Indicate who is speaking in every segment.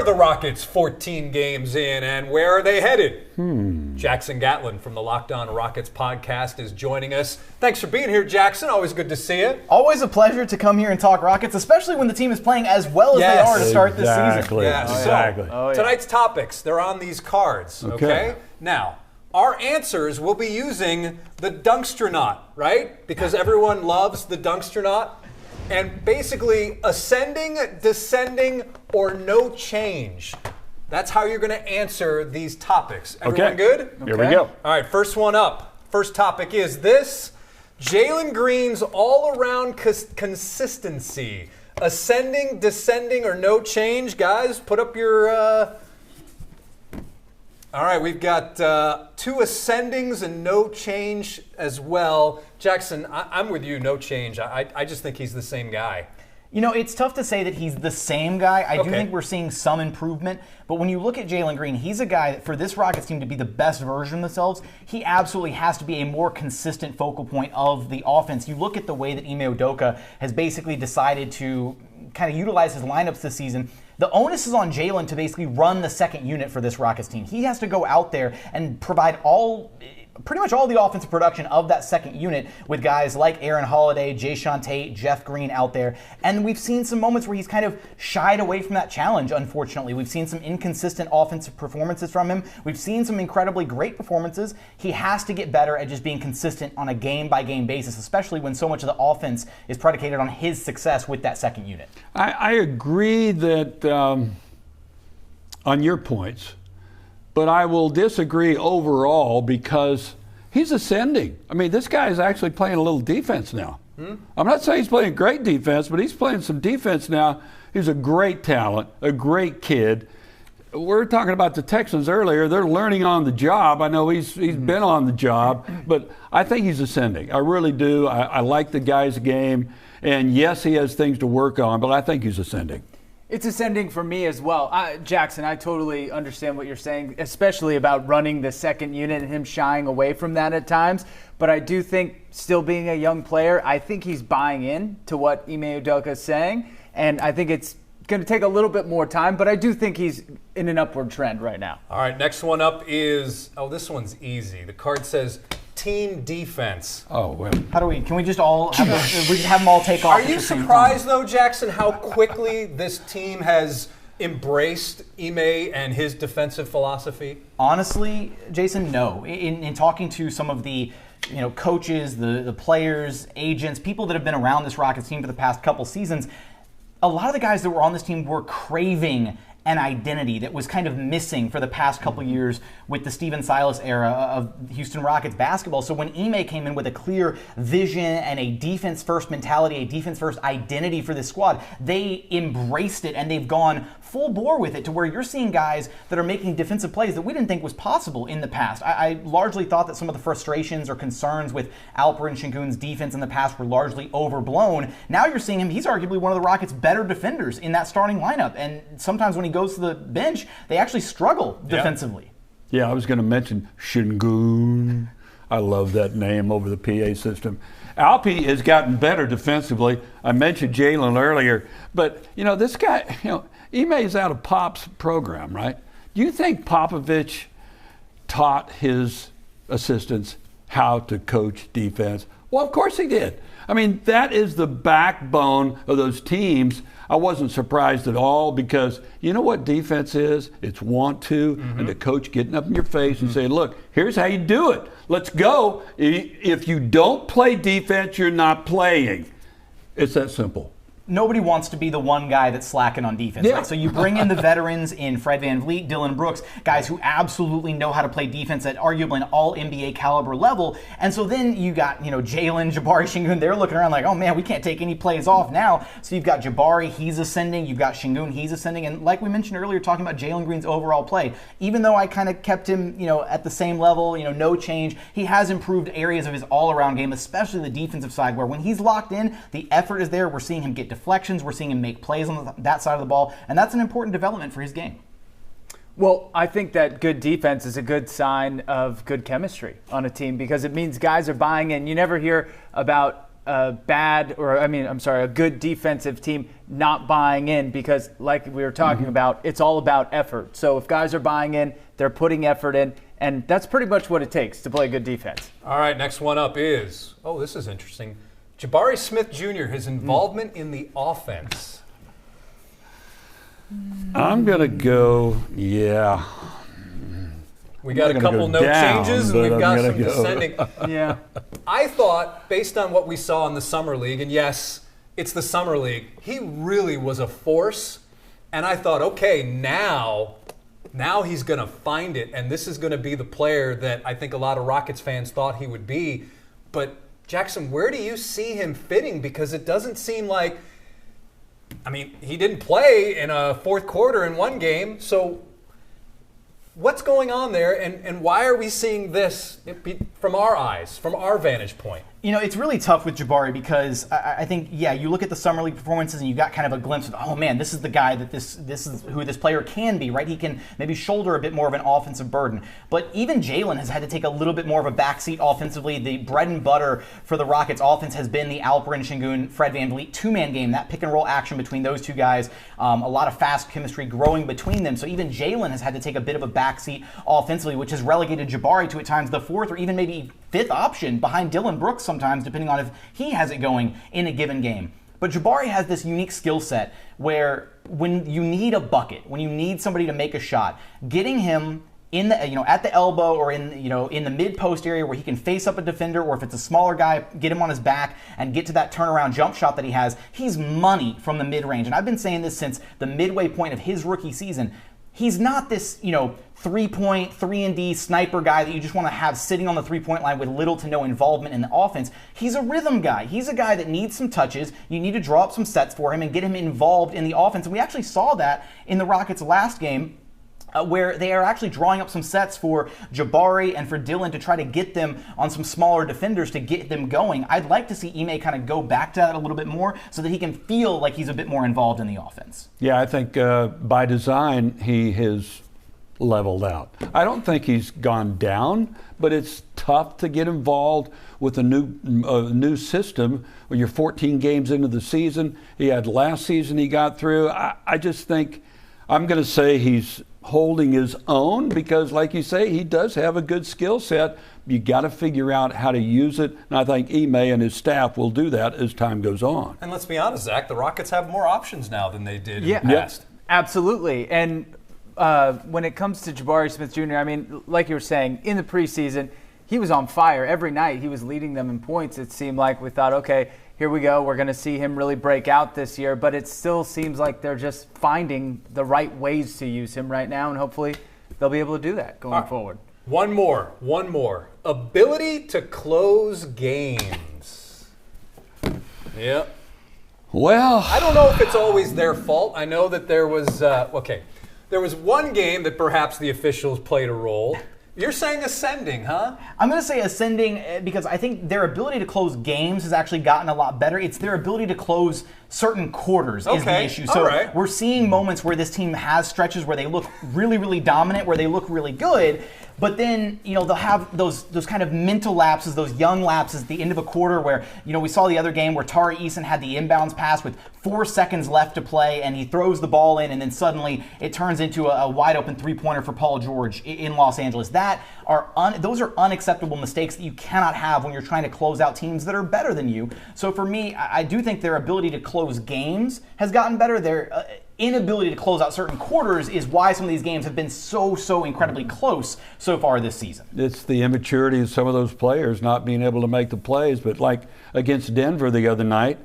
Speaker 1: are the Rockets 14 games in, and where are they headed? Jackson Gatlin from the Locked On Rockets podcast is joining us. Thanks for being here, Jackson. Always good to see you.
Speaker 2: Always a pleasure to come here and talk Rockets, especially when the team is playing as well as they are to start this season.
Speaker 1: Yes.
Speaker 3: Exactly.
Speaker 1: So, tonight's topics, they're on these cards, okay? Now, our answers will be using the Dunkstronaut, right? Because everyone loves the Dunkstronaut. And basically, ascending, descending, or no change. That's how you're going to answer these topics. Everyone good?
Speaker 3: Here we go.
Speaker 1: All right, first one up. First topic is this. Jaylen Green's all-around consistency. Ascending, descending, or no change. Guys, put up your... All right, we've got 2 ascendings and no change as well. Jackson, I'm with you, no change. I just think he's the same guy.
Speaker 2: You know, it's tough to say that he's the same guy. I do think we're seeing some improvement. But when you look at Jaylen Green, he's a guy that for this Rockets team to be the best version of themselves, he absolutely has to be a more consistent focal point of the offense. You look at the way that Ime Udoka has basically decided to kind of utilize his lineups this season. The onus is on Jaylen to basically run the second unit for this Rockets team. He has to go out there and provide pretty much all the offensive production of that second unit with guys like Aaron Holiday, Jason Tate, Jeff Green out there. And we've seen some moments where he's kind of shied away from that challenge, unfortunately. We've seen some inconsistent offensive performances from him. We've seen some incredibly great performances. He has to get better at just being consistent on a game-by-game basis, especially when so much of the offense is predicated on his success with that second unit.
Speaker 3: I agree that on your points, but I will disagree overall because he's ascending. I mean, this guy is actually playing a little defense now. I'm not saying he's playing great defense, but he's playing some defense now. He's a great talent, a great kid. We're talking about the Texans earlier. They're learning on the job. I know he's been on the job, but I think he's ascending. I really do. I like the guy's game. And yes, he has things to work on, but I think he's ascending.
Speaker 4: It's ascending for me as well. Jackson, I totally understand what you're saying, especially about running the second unit and him shying away from that at times. But I do think, still being a young player, I think he's buying in to what Ime Udoka is saying. And I think it's going to take a little bit more time, but I do think he's in an upward trend right now.
Speaker 1: All right, next one up is, this one's easy. The card says team defense.
Speaker 3: Oh, well.
Speaker 2: Can we just all have them all take off?
Speaker 1: Are you surprised, though, Jackson, how quickly this team has embraced Ime and his defensive philosophy?
Speaker 2: Honestly, Jason, no. In talking to some of the coaches, the players, agents, people that have been around this Rockets team for the past couple seasons, a lot of the guys that were on this team were craving an identity that was kind of missing for the past couple years with the Steven Silas era of Houston Rockets basketball. So when Ime came in with a clear vision and a defense-first mentality, a defense-first identity for this squad, they embraced it and they've gone full bore with it to where you're seeing guys that are making defensive plays that we didn't think was possible in the past. I largely thought that some of the frustrations or concerns with Alperen Sengun's defense in the past were largely overblown. Now you're seeing him, he's arguably one of the Rockets' better defenders in that starting lineup. And sometimes when he goes to the bench, they actually struggle defensively.
Speaker 3: Yeah, I was going to mention Sengun. I love that name over the PA system. Alpi has gotten better defensively. I mentioned Jaylen earlier, but this guy, Ime is out of Pop's program, right? Do you think Popovich taught his assistants how to coach defense? Well, of course he did. I mean, that is the backbone of those teams. I wasn't surprised at all because you know what defense is? It's want to, and the coach getting up in your face and saying, look, here's how you do it. Let's go. If you don't play defense, you're not playing. It's that simple.
Speaker 2: Nobody wants to be the one guy that's slacking on defense, right? So you bring in the veterans in Fred VanVleet, Dylan Brooks, guys who absolutely know how to play defense at arguably an all-NBA caliber level. And so then you got, Jaylen, Jabari, Sengun, they're looking around like, oh man, we can't take any plays off now. So you've got Jabari, he's ascending. You've got Sengun, he's ascending. And like we mentioned earlier, talking about Jaylen Green's overall play, even though I kind of kept him, at the same level, no change, he has improved areas of his all-around game, especially the defensive side, where when he's locked in, the effort is there. We're seeing him get deflections. We're seeing him make plays on that side of the ball, and that's an important development for his game.
Speaker 4: Well, I think that good defense is a good sign of good chemistry on a team because it means guys are buying in. You never hear about a good defensive team not buying in, because like we were talking about, it's all about effort. So if guys are buying in, they're putting effort in, and that's pretty much what it takes to play good defense.
Speaker 1: All right, next one up is, this is interesting. Jabari Smith Jr., his involvement in the offense.
Speaker 3: I'm going to go, yeah.
Speaker 1: We got a couple note changes, and we've got some descending.
Speaker 4: Yeah.
Speaker 1: I thought, based on what we saw in the Summer League, and yes, it's the Summer League, he really was a force. And I thought, okay, now he's going to find it, and this is going to be the player that I think a lot of Rockets fans thought he would be. But, Jackson, where do you see him fitting? Because it doesn't seem like, he didn't play in a fourth quarter in one game, so what's going on there, and why are we seeing this from our eyes, from our vantage point?
Speaker 2: It's really tough with Jabari because I think, you look at the Summer League performances and you got kind of a glimpse of, oh man, this is the guy that this is who this player can be, right? He can maybe shoulder a bit more of an offensive burden. But even Jaylen has had to take a little bit more of a backseat offensively. The bread and butter for the Rockets offense has been the Alperen Şengün, Fred VanVleet two-man game, that pick and roll action between those two guys, a lot of fast chemistry growing between them. So even Jaylen has had to take a bit of a backseat offensively, which has relegated Jabari to at times the fourth or even maybe fifth option behind Dillon Brooks sometimes, depending on if he has it going in a given game. But Jabari has this unique skill set where when you need a bucket, when you need somebody to make a shot, getting him in the at the elbow or in the mid post area where he can face up a defender, or if it's a smaller guy, get him on his back and get to that turnaround jump shot that he has. He's money from the mid range, and I've been saying this since the midway point of his rookie season. He's not this, 3-point, 3-and-D sniper guy that you just want to have sitting on the three-point line with little to no involvement in the offense. He's a rhythm guy. He's a guy that needs some touches. You need to draw up some sets for him and get him involved in the offense. And we actually saw that in the Rockets' last game, where they are actually drawing up some sets for Jabari and for Dillon to try to get them on some smaller defenders to get them going. I'd like to see Ime kind of go back to that a little bit more so that he can feel like he's a bit more involved in the offense.
Speaker 3: Yeah, I think by design he has leveled out. I don't think he's gone down, but it's tough to get involved with a new system when you're 14 games into the season. He had last season he got through. I just think I'm going to say he's holding his own because, like you say, he does have a good skill set. You got to figure out how to use it, and I think Ime and his staff will do that as time goes on.
Speaker 1: And let's be honest, Zach, the Rockets have more options now than they did in the past.
Speaker 4: Absolutely. And when it comes to Jabari Smith Jr., like you were saying, in the preseason, he was on fire. Every night he was leading them in points, it seemed like. We thought, okay, here we go. We're going to see him really break out this year. But it still seems like they're just finding the right ways to use him right now, and hopefully they'll be able to do that going forward.
Speaker 1: One more. Ability to close games. Yep.
Speaker 3: Well,
Speaker 1: I don't know if it's always their fault. I know that there was, there was one game that perhaps the officials played a role. You're saying ascending, huh? I'm
Speaker 2: going to say ascending because I think their ability to close games has actually gotten a lot better. It's their ability to close certain quarters is the issue. So we're seeing moments where this team has stretches where they look really, really dominant, where they look really good. But then, they'll have those kind of mental lapses, those young lapses at the end of a quarter where, we saw the other game where Tari Eason had the inbounds pass with 4 seconds left to play, and he throws the ball in, and then suddenly it turns into a wide open three-pointer for Paul George in Los Angeles. Those are unacceptable mistakes that you cannot have when you're trying to close out teams that are better than you. So for me, I do think their ability to close games has gotten better. Their inability to close out certain quarters is why some of these games have been so incredibly close so far this season.
Speaker 3: It's the immaturity of some of those players not being able to make the plays. But like against Denver the other night,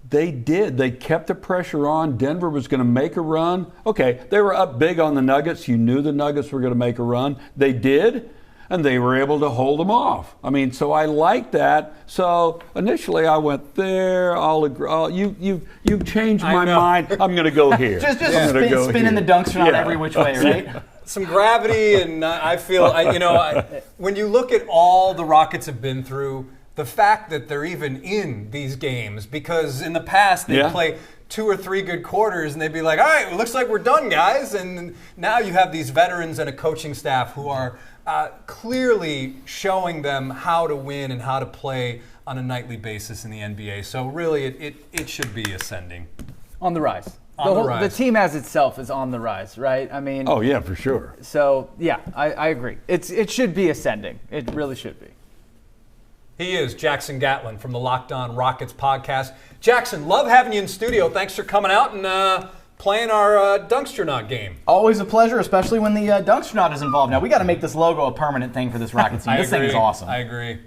Speaker 3: they did. They kept the pressure on. Denver was going to make a run. Okay, they were up big on the Nuggets. You knew the Nuggets were going to make a run. They did, and they were able to hold them off. So I like that. So initially I went there. I'll agree. You've changed my mind. I'm going to go here.
Speaker 2: just spinning the dunkster on every which way, right?
Speaker 1: Some gravity, and I feel, when you look at all the Rockets have been through, the fact that they're even in these games, because in the past they play 2 or 3 good quarters and they'd be like, all right, it looks like we're done, guys. And now you have these veterans and a coaching staff who are clearly showing them how to win and how to play on a nightly basis in the NBA. So really, it should be ascending.
Speaker 4: On the rise.
Speaker 1: On the rise.
Speaker 4: The team as itself is on the rise, right? I mean.
Speaker 3: Oh yeah, for sure.
Speaker 4: So yeah, I agree. It should be ascending. It really should be.
Speaker 1: He is Jackson Gatlin from the Locked On Rockets podcast. Jackson, love having you in studio. Thanks for coming out and playing our Dunksternaut game.
Speaker 2: Always a pleasure, especially when the Dunksternaut is involved. Now, we got to make this logo a permanent thing for this Rockets team. This thing is awesome.
Speaker 1: I agree.